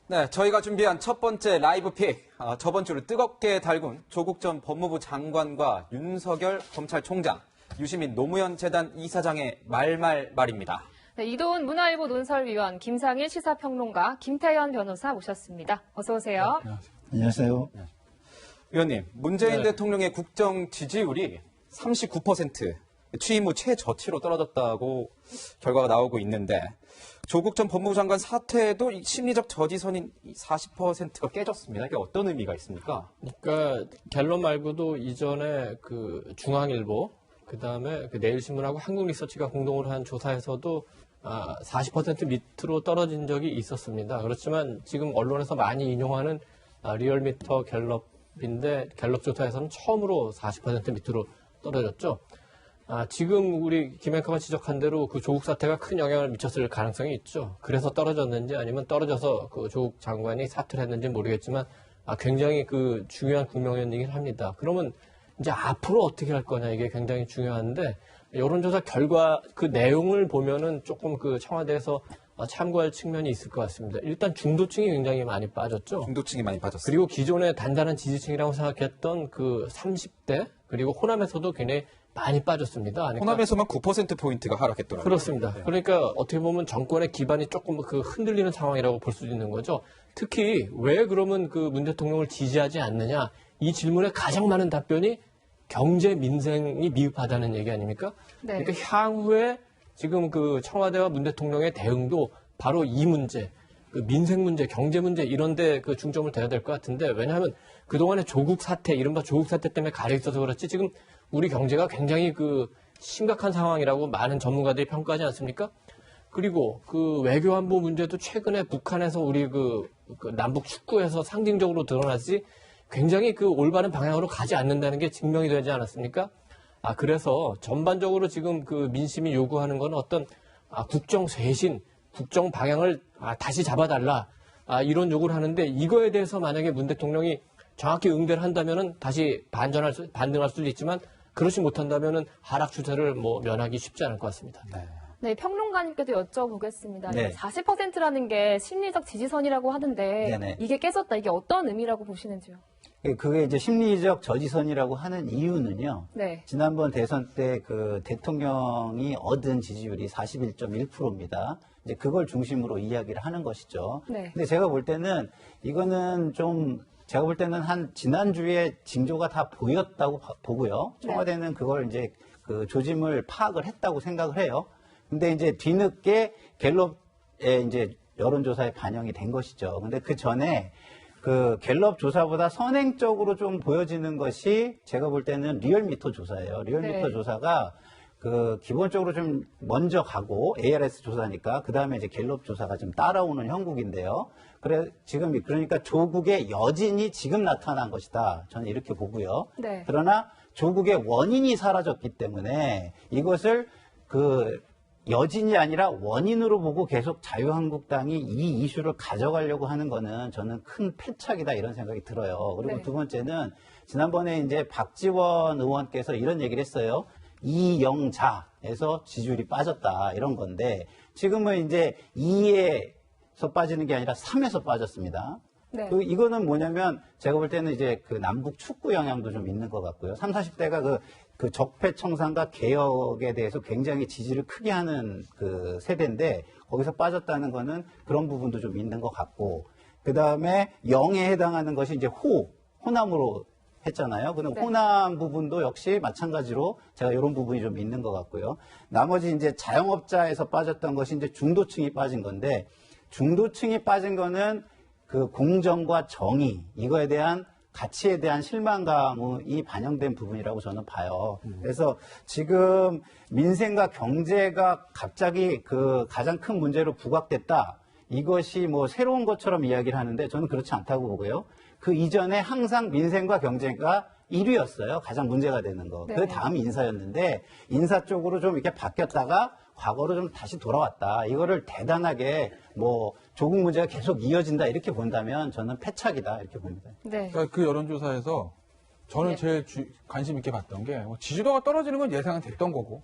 네, 저희가 준비한 첫 번째 라이브 픽. 저번 주를 뜨겁게 달군 조국 전 법무부 장관과 윤석열 검찰총장, 유시민 노무현 재단 이사장의 말입니다. 네, 이도훈 문화일보 논설위원, 김상일 시사평론가, 김태현 변호사 모셨습니다. 어서 오세요. 네, 안녕하세요. 위원님, 문재인 대통령의 국정 지지율이 39%, 취임 후 최저치로 떨어졌다고 결과가 나오고 있는데, 조국 전 법무부 장관 사퇴에도 심리적 저지선인 40%가 깨졌습니다. 이게 어떤 의미가 있습니까? 그러니까 갤럽 말고도 이전에 그 중앙일보, 그다음에 그 내일신문하고 한국리서치가 공동으로 한 조사에서도 40% 밑으로 떨어진 적이 있었습니다. 그렇지만 지금 언론에서 많이 인용하는 리얼미터 갤럽인데 갤럽 조사에서는 처음으로 40% 밑으로 떨어졌죠. 지금 우리 김 앵커가 지적한 대로 그 조국 사태가 큰 영향을 미쳤을 가능성이 있죠. 그래서 떨어졌는지 아니면 떨어져서 그 조국 장관이 사퇴를 했는지 모르겠지만 굉장히 그 중요한 국명연이긴 합니다. 그러면 이제 앞으로 어떻게 할 거냐 이게 굉장히 중요한데 여론조사 결과 그 내용을 보면은 조금 그 청와대에서 참고할 측면이 있을 것 같습니다. 일단 중도층이 굉장히 많이 빠졌죠. 중도층이 많이 빠졌어요. 그리고 기존에 단단한 지지층이라고 생각했던 그 30대 그리고 호남에서도 굉장히 많이 빠졌습니다. 그러니까 호남에서만 9%포인트가 하락했더라고요. 그렇습니다. 네. 그러니까 어떻게 보면 정권의 기반이 조금 그 흔들리는 상황이라고 볼 수 있는 거죠. 특히 왜 그러면 그 문 대통령을 지지하지 않느냐 이 질문에 가장 많은 답변이 경제 민생이 미흡하다는 얘기 아닙니까? 네. 그러니까 향후에 지금 그 청와대와 문 대통령의 대응도 바로 이 문제, 그 민생 문제, 경제 문제 이런데 그 중점을 둬야 될 것 같은데 왜냐하면 그동안의 조국 사태, 이른바 조국 사태 때문에 가려 있어서 그렇지 지금 우리 경제가 굉장히 그 심각한 상황이라고 많은 전문가들이 평가하지 않습니까? 그리고 그 외교안보 문제도 최근에 북한에서 우리 그 남북 축구에서 상징적으로 드러났지 굉장히 그 올바른 방향으로 가지 않는다는 게 증명이 되지 않았습니까? 그래서 전반적으로 지금 그 민심이 요구하는 건 어떤 국정 쇄신, 국정 방향을 다시 잡아달라 이런 요구를 하는데 이거에 대해서 만약에 문 대통령이 정확히 응대를 한다면은 다시 반등할 수도 있지만 그렇지 못한다면은 하락 추세를 면하기 쉽지 않을 것 같습니다. 네, 평론가님께도 여쭤보겠습니다. 네. 40%라는 게 심리적 지지선이라고 하는데 네네. 이게 깨졌다. 이게 어떤 의미라고 보시는지요? 그게 이제 심리적 저지선이라고 하는 이유는요. 네. 지난번 대선 때 그 대통령이 얻은 지지율이 41.1%입니다. 이제 그걸 중심으로 이야기를 하는 것이죠. 네. 근데 제가 볼 때는 이거는 제가 볼 때는 한 지난주에 징조가 다 보였다고 보고요. 청와대는 그걸 이제 그 조짐을 파악을 했다고 생각을 해요. 근데 이제 뒤늦게 갤럽의 이제 여론조사에 반영이 된 것이죠. 근데 그 전에 그 갤럽 조사보다 선행적으로 좀 보여지는 것이 제가 볼 때는 리얼미터 조사예요. 리얼미터 네. 조사가 그 기본적으로 좀 먼저 가고 ARS 조사니까 그 다음에 이제 갤럽 조사가 좀 따라오는 형국인데요. 그러니까 조국의 여진이 지금 나타난 것이다. 저는 이렇게 보고요. 네. 그러나 조국의 원인이 사라졌기 때문에 이것을 그 여진이 아니라 원인으로 보고 계속 자유한국당이 이 이슈를 가져가려고 하는 거는 저는 큰 패착이다 이런 생각이 들어요. 그리고 네. 두 번째는 지난번에 이제 박지원 의원께서 이런 얘기를 했어요. 이영자에서 지지율이 빠졌다 이런 건데 지금은 이제 2에서 빠지는 게 아니라 3에서 빠졌습니다. 네. 이거는 뭐냐면 제가 볼 때는 이제 그 남북 축구 영향도 좀 있는 것 같고요. 30, 40대가 그 적폐청산과 개혁에 대해서 굉장히 지지를 크게 하는 그 세대인데 거기서 빠졌다는 거는 그런 부분도 좀 있는 것 같고 그 다음에 영에 해당하는 것이 이제 호남으로 했잖아요. 그럼 네. 호남 부분도 역시 마찬가지로 제가 이런 부분이 좀 있는 것 같고요. 나머지 이제 자영업자에서 빠졌던 것이 이제 중도층이 빠진 건데 중도층이 빠진 거는 그 공정과 정의 이거에 대한 가치에 대한 실망감이 반영된 부분이라고 저는 봐요. 그래서 지금 민생과 경제가 갑자기 그 가장 큰 문제로 부각됐다. 이것이 새로운 것처럼 이야기를 하는데 저는 그렇지 않다고 보고요. 그 이전에 항상 민생과 경제가 1위였어요. 가장 문제가 되는 거. 네. 그 다음이 인사였는데 인사 쪽으로 좀 이렇게 바뀌었다가 과거로 좀 다시 돌아왔다. 이거를 대단하게 조국 문제가 계속 이어진다 이렇게 본다면 저는 패착이다 이렇게 봅니다. 네. 그러니까 그 여론조사에서 저는 네. 제일 관심 있게 봤던 게 지지도가 떨어지는 건 예상은 됐던 거고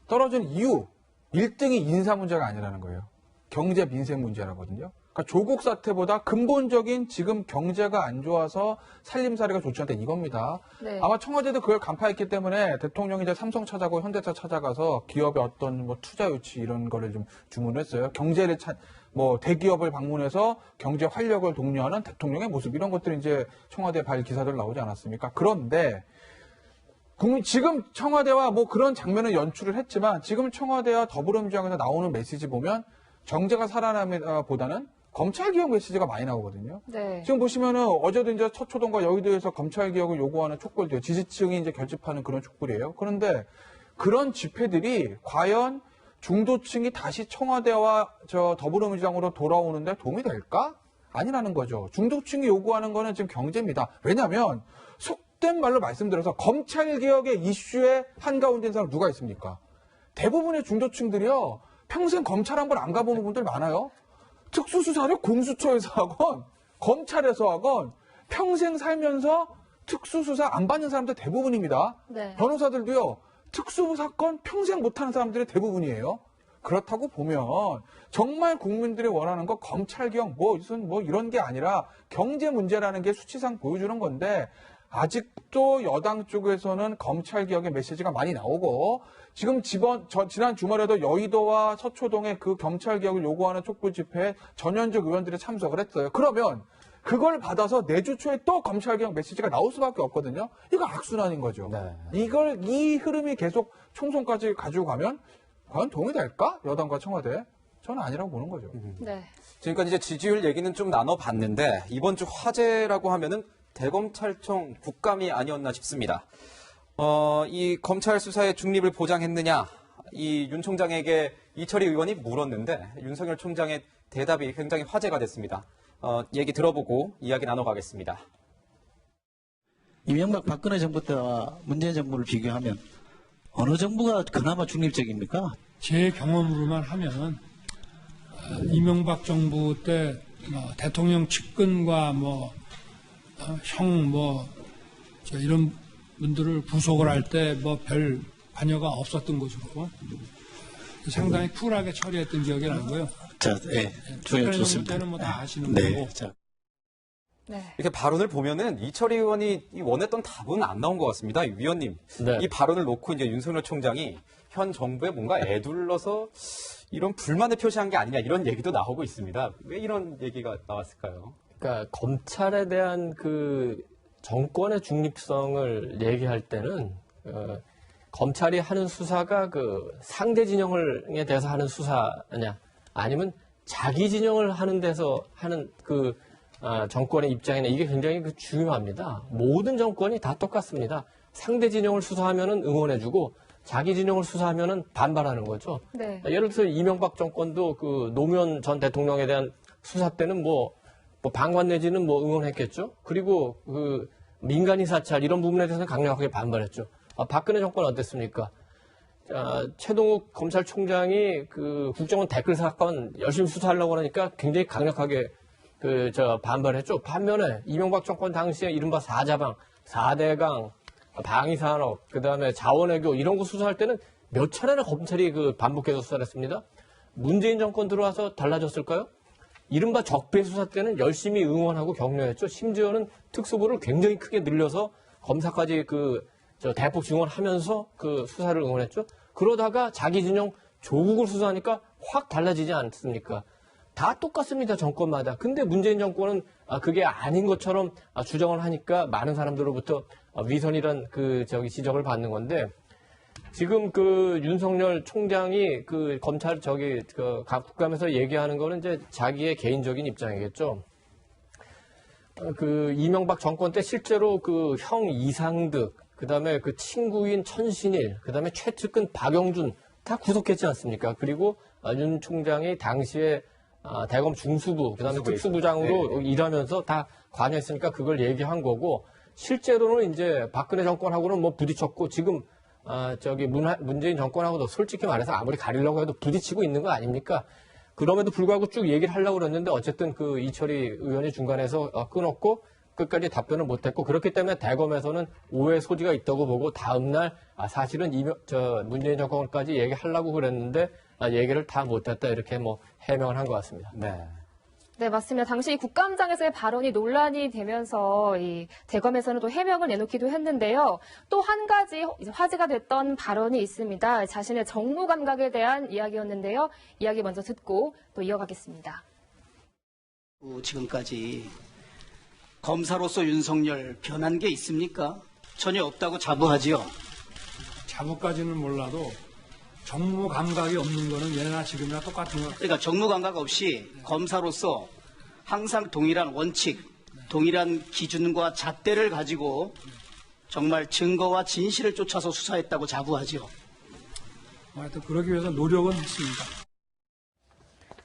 떨어진 이유 1등이 인사 문제가 아니라는 거예요. 경제 민생 문제라거든요. 그러니까 조국 사태보다 근본적인 지금 경제가 안 좋아서 살림살이가 좋지 않다 이겁니다. 네. 아마 청와대도 그걸 간파했기 때문에 대통령이 이제 삼성 찾아가고 현대차 찾아가서 기업의 어떤 뭐 투자 유치 이런 거를 좀 주문했어요. 경제를 뭐 대기업을 방문해서 경제 활력을 독려하는 대통령의 모습 이런 것들이 이제 청와대 발 기사들 나오지 않았습니까? 그런데 지금 청와대와 뭐 그런 장면을 연출을 했지만 지금 청와대와 더불어민주당에서 나오는 메시지 보면 경제가 살아남보다는 검찰개혁 메시지가 많이 나오거든요. 네. 지금 보시면은 어제도 이제 서초동과 여의도에서 검찰개혁을 요구하는 촉구들, 지지층이 이제 결집하는 그런 촉구이에요. 그런데 그런 집회들이 과연 중도층이 다시 청와대와 더불어민주당으로 돌아오는데 도움이 될까? 아니라는 거죠. 중도층이 요구하는 거는 지금 경제입니다. 왜냐하면 속된 말로 말씀드려서 검찰개혁의 이슈에 한가운데 있는 사람 누가 있습니까? 대부분의 중도층들이요. 평생 검찰 한 번 안 가보는 분들 많아요. 특수수사를 공수처에서 하건 검찰에서 하건 평생 살면서 특수수사 안 받는 사람들 대부분입니다. 네. 변호사들도요. 특수사건 평생 못하는 사람들이 대부분이에요. 그렇다고 보면 정말 국민들이 원하는 거 검찰개혁 뭐 이런 게 아니라 경제 문제라는 게 수치상 보여주는 건데 아직도 여당 쪽에서는 검찰개혁의 메시지가 많이 나오고 지금 지난 주말에도 여의도와 서초동의 그 검찰개혁을 요구하는 촉구 집회에 전현직 의원들이 참석을 했어요. 그러면 그걸 받아서 내주 초에 또 검찰개혁 메시지가 나올 수밖에 없거든요. 이거 악순환인 거죠. 네. 이 흐름이 계속 총선까지 가지고 가면 과연 도움이 될까? 여당과 청와대. 저는 아니라고 보는 거죠. 네. 지금까지 이제 지지율 얘기는 좀 나눠봤는데 이번 주 화제라고 하면은 대검찰청 국감이 아니었나 싶습니다. 이 검찰 수사의 중립을 보장했느냐, 이 윤 총장에게 이철희 의원이 물었는데 윤석열 총장의 대답이 굉장히 화제가 됐습니다. 얘기 들어보고 이야기 나눠가겠습니다. 이명박 박근혜 정부 때와 문재인 정부를 비교하면 어느 정부가 그나마 중립적입니까? 제 경험으로만 하면 이명박 정부 때 대통령 측근과 이런 분들을 구속을 할 때 별 관여가 없었던 것으로 상당히 쿨하게 처리했던 기억이 나고요. 자, 예, 조용 좋습니다. 때는 다 아시는 네, 거고. 자. 네. 이렇게 발언을 보면은 이철희 의원이 원했던 답은 안 나온 것 같습니다. 위원님, 네. 이 발언을 놓고 이제 윤석열 총장이 현 정부에 뭔가 애둘러서 이런 불만을 표시한 게 아니냐 이런 얘기도 나오고 있습니다. 왜 이런 얘기가 나왔을까요? 그러니까 검찰에 대한 그 정권의 중립성을 얘기할 때는 검찰이 하는 수사가 그 상대 진영에 대해서 하는 수사냐 아니면 자기 진영을 하는 데서 하는 그 정권의 입장이냐 이게 굉장히 중요합니다. 모든 정권이 다 똑같습니다. 상대 진영을 수사하면은 응원해주고 자기 진영을 수사하면은 반발하는 거죠. 네. 예를 들어서 이명박 정권도 그 노무현 전 대통령에 대한 수사 때는 뭐 방관 내지는 응원했겠죠. 그리고 그 민간인 사찰 이런 부분에 대해서는 강력하게 반발했죠. 박근혜 정권 어땠습니까? 최동욱 검찰총장이 그 국정원 댓글 사건 열심히 수사하려고 하니까 굉장히 강력하게 반발했죠. 반면에 이명박 정권 당시에 이른바 4자방, 4대강, 방위산업, 그 다음에 자원외교 이런 거 수사할 때는 몇 차례나 검찰이 반복해서 수사를 했습니다. 문재인 정권 들어와서 달라졌을까요? 이른바 적폐 수사 때는 열심히 응원하고 격려했죠. 심지어는 특수부를 굉장히 크게 늘려서 검사까지 대폭 증원하면서 수사를 응원했죠. 그러다가 자기 진영 조국을 수사하니까 확 달라지지 않습니까? 다 똑같습니다, 정권마다. 근데 문재인 정권은 그게 아닌 것처럼 주장을 하니까 많은 사람들로부터 위선이란 지적을 받는 건데, 지금 윤석열 총장이 검찰 각 국감에서 얘기하는 거는 이제 자기의 개인적인 입장이겠죠. 이명박 정권 때 실제로 형 이상득, 그 다음에 친구인 천신일, 그 다음에 최측근 박영준 다 구속했지 않습니까? 그리고 윤 총장이 당시에 대검 중수부, 그 다음에 특수부장으로 일하면서 다 관여했으니까 그걸 얘기한 거고, 실제로는 이제 박근혜 정권하고는 부딪혔고, 지금 문재인 정권하고도 솔직히 말해서 아무리 가리려고 해도 부딪히고 있는 거 아닙니까? 그럼에도 불구하고 쭉 얘기를 하려고 그랬는데 어쨌든 이철희 의원이 중간에서 끊었고 끝까지 답변을 못했고, 그렇기 때문에 대검에서는 오해 소지가 있다고 보고 다음날 사실은 문재인 정권까지 얘기하려고 그랬는데 얘기를 다 못했다 이렇게 해명을 한 것 같습니다. 네. 네, 맞습니다. 당시 이 국감장에서의 발언이 논란이 되면서 이 대검에서는 또 해명을 내놓기도 했는데요. 또 한 가지 이제 화제가 됐던 발언이 있습니다. 자신의 정무 감각에 대한 이야기였는데요. 이야기 먼저 듣고 또 이어가겠습니다. 지금까지 검사로서 윤석열 변한 게 있습니까? 전혀 없다고 자부하지요. 자부까지는 몰라도 정무 감각이 없는 거는 예나 지금이나 똑같은 거. 그러니까 정무 감각 없이 검사로서 항상 동일한 원칙, 동일한 기준과 잣대를 가지고 정말 증거와 진실을 쫓아서 수사했다고 자부하지요. 하여튼 그러기 위해서 노력은 했습니다.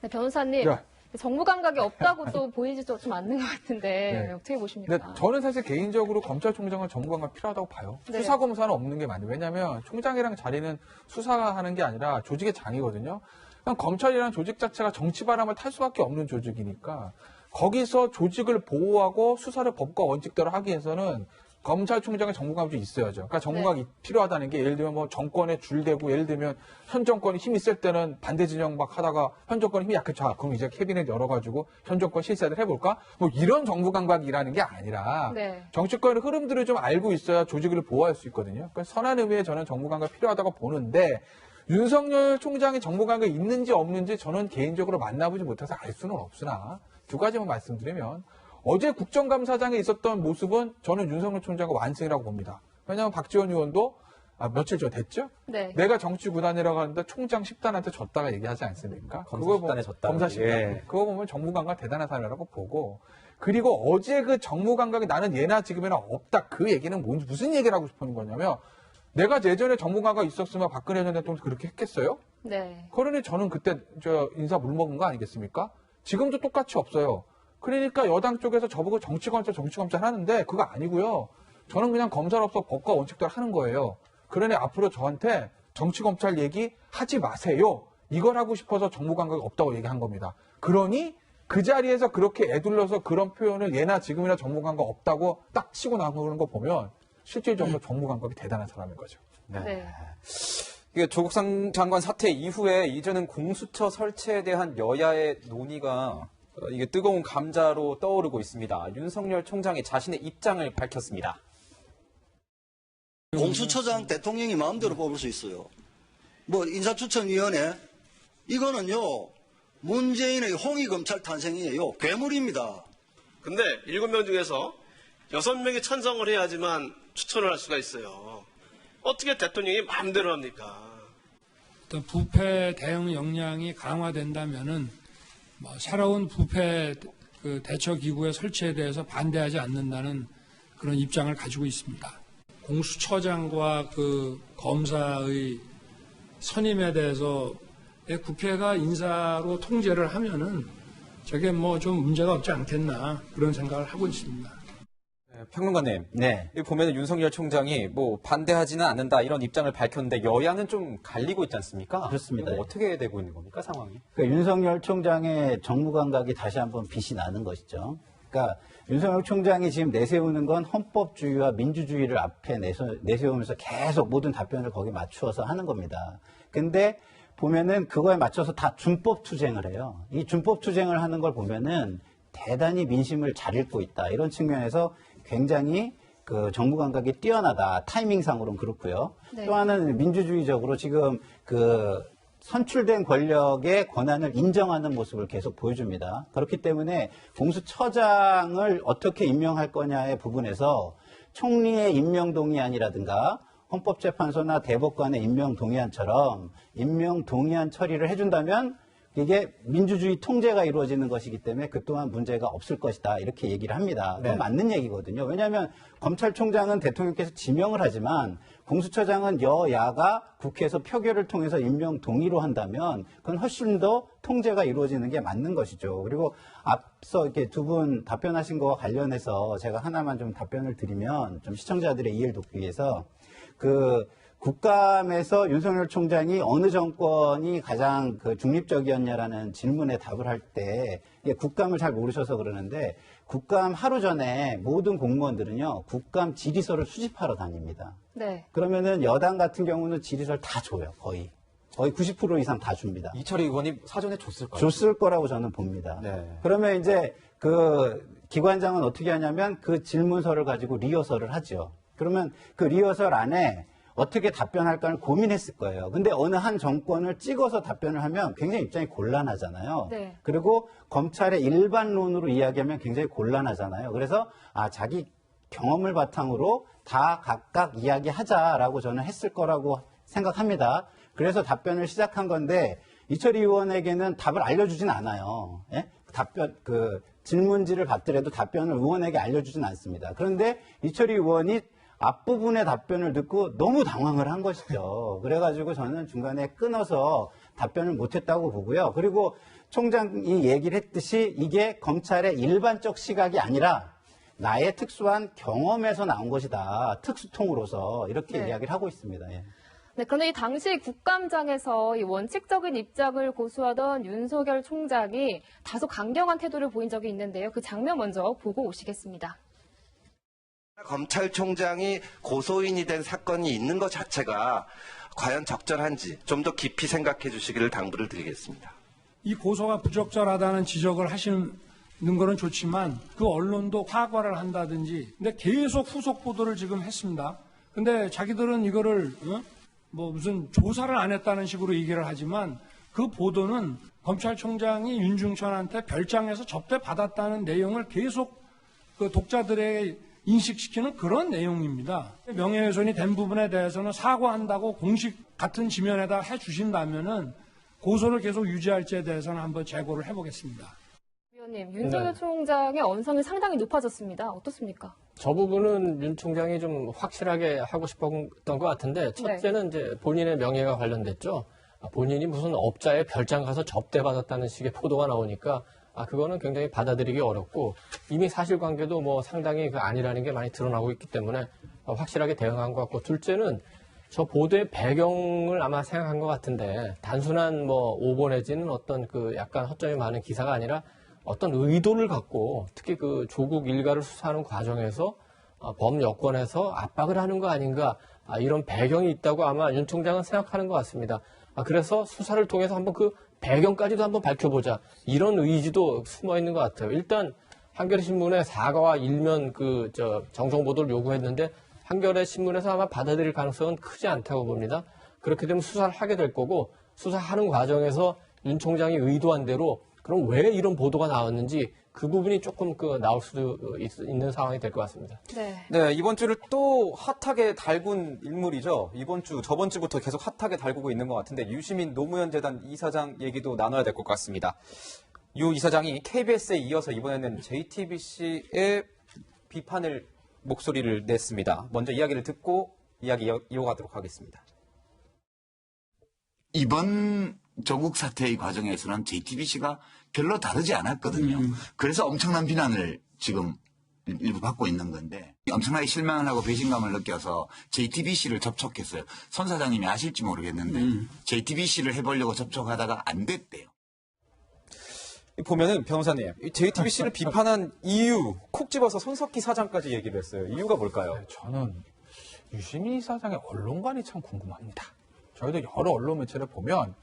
네, 변호사님. 야. 정무 감각이 없다고 또 보이지도 좀 않는 것 같은데 네. 어떻게 보십니까? 근데 저는 사실 개인적으로 검찰총장은 정무감각 필요하다고 봐요. 네. 수사검사는 없는 게 맞아요. 왜냐하면 총장이랑 자리는 수사하는 게 아니라 조직의 장이거든요. 그냥 검찰이라는 조직 자체가 정치 바람을 탈 수밖에 없는 조직이니까 거기서 조직을 보호하고 수사를 법과 원칙대로 하기 위해서는 검찰총장의 정무감이 좀 있어야죠. 그러니까 정무감이 필요하다는 게 예를 들면 뭐 정권에 줄대고 예를 들면 현 정권이 힘이 셀 때는 반대 진영 막 하다가 현 정권이 힘이 약해. 자, 그럼 이제 캐비넷 열어가지고 현 정권 실세를 해볼까? 뭐 이런 정부 감각이라는 게 아니라 네. 정치권의 흐름들을 좀 알고 있어야 조직을 보호할 수 있거든요. 그러니까 선한 의미의 저는 정부 감각 필요하다고 보는데 윤석열 총장이 정부 감각이 있는지 없는지 저는 개인적으로 만나보지 못해서 알 수는 없으나 두 가지만 말씀드리면 어제 국정감사장에 있었던 모습은 저는 윤석열 총장과 완승이라고 봅니다. 왜냐하면 박지원 의원도 며칠 전 됐죠? 네. 내가 정치 구단이라고 하는데 총장 10단한테 졌다가 얘기하지 않습니까? 검사 그거 10단에 졌다. 검사 10단. 예. 그거 보면 정무 감각 대단한 사람이라고 보고 그리고 어제 그 정무 감각이 나는 예나 지금이나 없다. 그 얘기는 무슨 얘기를 하고 싶은 거냐면 내가 예전에 정무 감각 있었으면 박근혜 전 대통령 그렇게 했겠어요? 네. 그러니 저는 그때 인사 물먹은 거 아니겠습니까? 지금도 똑같이 없어요. 그러니까 여당 쪽에서 저보고 정치검찰 하는데 그거 아니고요. 저는 그냥 검사로서 법과 원칙대로 하는 거예요. 그러니 앞으로 저한테 정치검찰 얘기 하지 마세요. 이걸 하고 싶어서 정무 감각이 없다고 얘기한 겁니다. 그러니 그 자리에서 그렇게 애둘러서 그런 표현을 예나 지금이나 정무 감각 없다고 딱 치고 나오는 거 보면 실질적으로 정무 감각이 대단한 사람인 거죠. 네. 이게 조국 장관 사태 이후에 이제는 공수처 설치에 대한 여야의 논의가 이게 뜨거운 감자로 떠오르고 있습니다. 윤석열 총장이 자신의 입장을 밝혔습니다. 공수처장 대통령이 마음대로 뽑을 수 있어요. 뭐 인사추천위원회 이거는요 문재인의 홍익검찰 탄생이에요. 괴물입니다. 근데 7명 중에서 6명이 찬성을 해야지만 추천을 할 수가 있어요. 어떻게 대통령이 마음대로 합니까? 어떤 부패 대응 역량이 강화된다면은 새로운 부패 대처 기구의 설치에 대해서 반대하지 않는다는 그런 입장을 가지고 있습니다. 공수처장과 검사의 선임에 대해서 국회가 인사로 통제를 하면은 저게 좀 문제가 없지 않겠나 그런 생각을 하고 있습니다. 평론가님, 네. 여기 보면은 윤석열 총장이 반대하지는 않는다 이런 입장을 밝혔는데 여야는 좀 갈리고 있지 않습니까? 그렇습니다. 이거 어떻게 되고 있는 겁니까 상황이? 그러니까 윤석열 총장의 정무 감각이 다시 한번 빛이 나는 것이죠. 그러니까 윤석열 총장이 지금 내세우는 건 헌법주의와 민주주의를 앞에 내세우면서 계속 모든 답변을 거기에 맞추어서 하는 겁니다. 근데 보면은 그거에 맞춰서 다 준법 투쟁을 해요. 이 준법 투쟁을 하는 걸 보면은 대단히 민심을 잘 읽고 있다. 이런 측면에서 굉장히 정부 감각이 뛰어나다. 타이밍상으로는 그렇고요. 네. 또 하나는 민주주의적으로 지금 선출된 권력의 권한을 인정하는 모습을 계속 보여줍니다. 그렇기 때문에 공수처장을 어떻게 임명할 거냐의 부분에서 총리의 임명 동의안이라든가 헌법재판소나 대법관의 임명 동의안처럼 임명 동의안 처리를 해준다면 이게 민주주의 통제가 이루어지는 것이기 때문에 그동안 문제가 없을 것이다. 이렇게 얘기를 합니다. 그건 맞는 얘기거든요. 왜냐하면 검찰총장은 대통령께서 지명을 하지만 공수처장은 여야가 국회에서 표결을 통해서 임명 동의로 한다면 그건 훨씬 더 통제가 이루어지는 게 맞는 것이죠. 그리고 앞서 이렇게 두 분 답변하신 거와 관련해서 제가 하나만 좀 답변을 드리면 좀 시청자들의 이해를 돕기 위해서 국감에서 윤석열 총장이 어느 정권이 가장 중립적이었냐라는 질문에 답을 할 때 국감을 잘 모르셔서 그러는데 국감 하루 전에 모든 공무원들은요 국감 질의서를 수집하러 다닙니다. 네. 그러면은 여당 같은 경우는 질의서를 다 줘요 거의. 거의 90% 이상 다 줍니다. 이철희 의원이 사전에 줬을까요? 줬을 거라고 저는 봅니다. 네. 그러면 이제 그 기관장은 어떻게 하냐면 그 질문서를 가지고 리허설을 하죠. 그러면 그 리허설 안에 어떻게 답변할까를 고민했을 거예요. 근데 어느 한 정권을 찍어서 답변을 하면 굉장히 입장이 곤란하잖아요. 네. 그리고 검찰의 일반론으로 이야기하면 굉장히 곤란하잖아요. 그래서 자기 경험을 바탕으로 다 각각 이야기하자라고 저는 했을 거라고 생각합니다. 그래서 답변을 시작한 건데 이철희 의원에게는 답을 알려주진 않아요. 예? 질문지를 받더라도 답변을 의원에게 알려주진 않습니다. 그런데 이철희 의원이 앞부분의 답변을 듣고 너무 당황을 한 것이죠. 그래가지고 저는 중간에 끊어서 답변을 못했다고 보고요. 그리고 총장이 얘기를 했듯이 이게 검찰의 일반적 시각이 아니라 나의 특수한 경험에서 나온 것이다. 특수통으로서 이렇게 네. 이야기를 하고 있습니다. 예. 네, 그런데 이 당시 국감장에서 이 원칙적인 입장을 고수하던 윤석열 총장이 다소 강경한 태도를 보인 적이 있는데요. 그 장면 먼저 보고 오시겠습니다. 검찰총장이 고소인이 된 사건이 있는 것 자체가 과연 적절한지 좀 더 깊이 생각해 주시기를 당부를 드리겠습니다. 이 고소가 부적절하다는 지적을 하시는 거는 좋지만 그 언론도 사과를 한다든지 근데 계속 후속 보도를 지금 했습니다. 근데 자기들은 이거를 무슨 조사를 안 했다는 식으로 얘기를 하지만 그 보도는 검찰총장이 윤중천한테 별장에서 접대받았다는 내용을 계속 그 독자들에게 인식시키는 그런 내용입니다. 명예훼손이 된 부분에 대해서는 사과한다고 공식 같은 지면에다 해주신다면은 고소를 계속 유지할지에 대해서는 한번 재고를 해보겠습니다. 위원님, 윤석열 총장의 언성이 상당히 높아졌습니다. 어떻습니까? 저 부분은 윤 총장이 좀 확실하게 하고 싶었던 것 같은데 첫째는 이제 본인의 명예가 관련됐죠. 본인이 무슨 업자의 별장 가서 접대받았다는 식의 보도가 나오니까 그거는 굉장히 받아들이기 어렵고 이미 사실관계도 뭐 상당히 그 아니라는 게 많이 드러나고 있기 때문에 확실하게 대응한 것 같고 둘째는 저 보도의 배경을 아마 생각한 것 같은데 단순한 뭐 오보 내지는 어떤 그 약간 허점이 많은 기사가 아니라 어떤 의도를 갖고 특히 그 조국 일가를 수사하는 과정에서 범 여권에서 압박을 하는 거 아닌가 이런 배경이 있다고 아마 윤 총장은 생각하는 것 같습니다. 그래서 수사를 통해서 한번 그 배경까지도 한번 밝혀보자 이런 의지도 숨어 있는 것 같아요. 일단 한겨레 신문에 사과와 일면 정정 보도를 요구했는데 한겨레 신문에서 아마 받아들일 가능성은 크지 않다고 봅니다. 그렇게 되면 수사를 하게 될 거고 수사하는 과정에서 윤 총장이 의도한 대로 그럼 왜 이런 보도가 나왔는지 그 부분이 조금 나올 수도 있는 상황이 될 것 같습니다. 네, 이번 주를 또 핫하게 달군 인물이죠. 저번 주부터 계속 핫하게 달구고 있는 것 같은데 유시민 노무현 재단 이사장 얘기도 나눠야 될 것 같습니다. 유 이사장이 KBS에 이어서 이번에는 JTBC의 목소리를 냈습니다. 먼저 이야기를 듣고 이야기 이어가도록 하겠습니다. 이번 조국 사태의 과정에서는 JTBC가 별로 다르지 않았거든요. 그래서 엄청난 비난을 지금 일부 받고 있는 건데 엄청나게 실망을 하고 배신감을 느껴서 JTBC를 접촉했어요. 손 사장님이 아실지 모르겠는데 JTBC를 해보려고 접촉하다가 안 됐대요. 보면은 변호사님, JTBC를 비판한 이유 콕 집어서 손석희 사장까지 얘기를 했어요. 이유가 뭘까요? 저는 유시민 사장의 언론관이 참 궁금합니다. 저희도 여러 언론 매체를 보면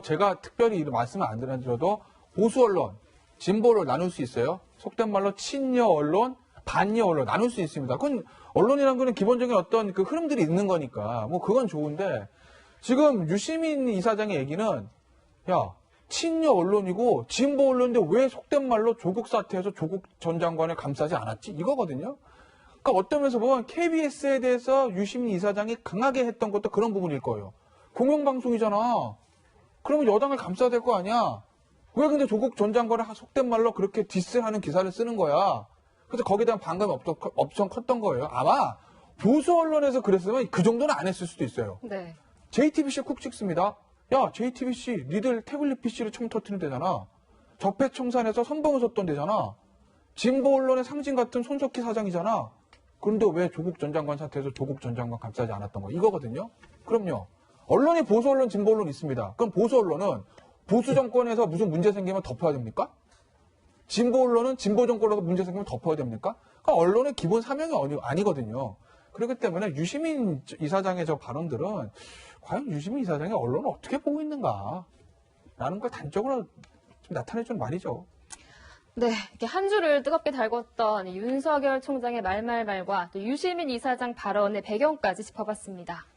제가 특별히 말씀을 안 드려도 보수 언론, 진보를 나눌 수 있어요. 속된 말로 친여 언론, 반여 언론 나눌 수 있습니다. 그건 언론이라는 거는 기본적인 어떤 그 흐름들이 있는 거니까 그건 좋은데 지금 유시민 이사장의 얘기는 친여 언론이고 진보 언론인데 왜 속된 말로 조국 사태에서 조국 전 장관을 감싸지 않았지? 이거거든요. 그러니까 어떤 면에서 보면 KBS에 대해서 유시민 이사장이 강하게 했던 것도 그런 부분일 거예요. 공영방송이잖아. 그러면 여당을 감싸야 될 거 아니야. 왜 근데 조국 전 장관을 속된 말로 그렇게 디스하는 기사를 쓰는 거야. 그래서 거기에 대한 반감이 엄청 컸던 거예요. 아마 보수 언론에서 그랬으면 그 정도는 안 했을 수도 있어요. 네. JTBC에 쿡 찍습니다. 야, JTBC 니들 태블릿 PC를 총 터트린 데잖아. 적폐청산에서 선봉을 섰던 데잖아. 진보 언론의 상징 같은 손석희 사장이잖아. 그런데 왜 조국 전 장관 사태에서 조국 전 장관 감싸지 않았던 거 이거거든요. 그럼요. 언론이 보수 언론, 진보 언론 있습니다. 그럼 보수 언론은 보수 정권에서 무슨 문제 생기면 덮어야 됩니까? 진보 언론은 진보 정권에서 문제 생기면 덮어야 됩니까? 그러니까 언론의 기본 사명이 아니거든요. 그렇기 때문에 유시민 이사장의 저 발언들은 과연 유시민 이사장이 언론을 어떻게 보고 있는가? 라는 걸 단적으로 좀 나타내준 말이죠. 네, 이렇게 한 줄을 뜨겁게 달궜던 윤석열 총장의 말말말과 또 유시민 이사장 발언의 배경까지 짚어봤습니다.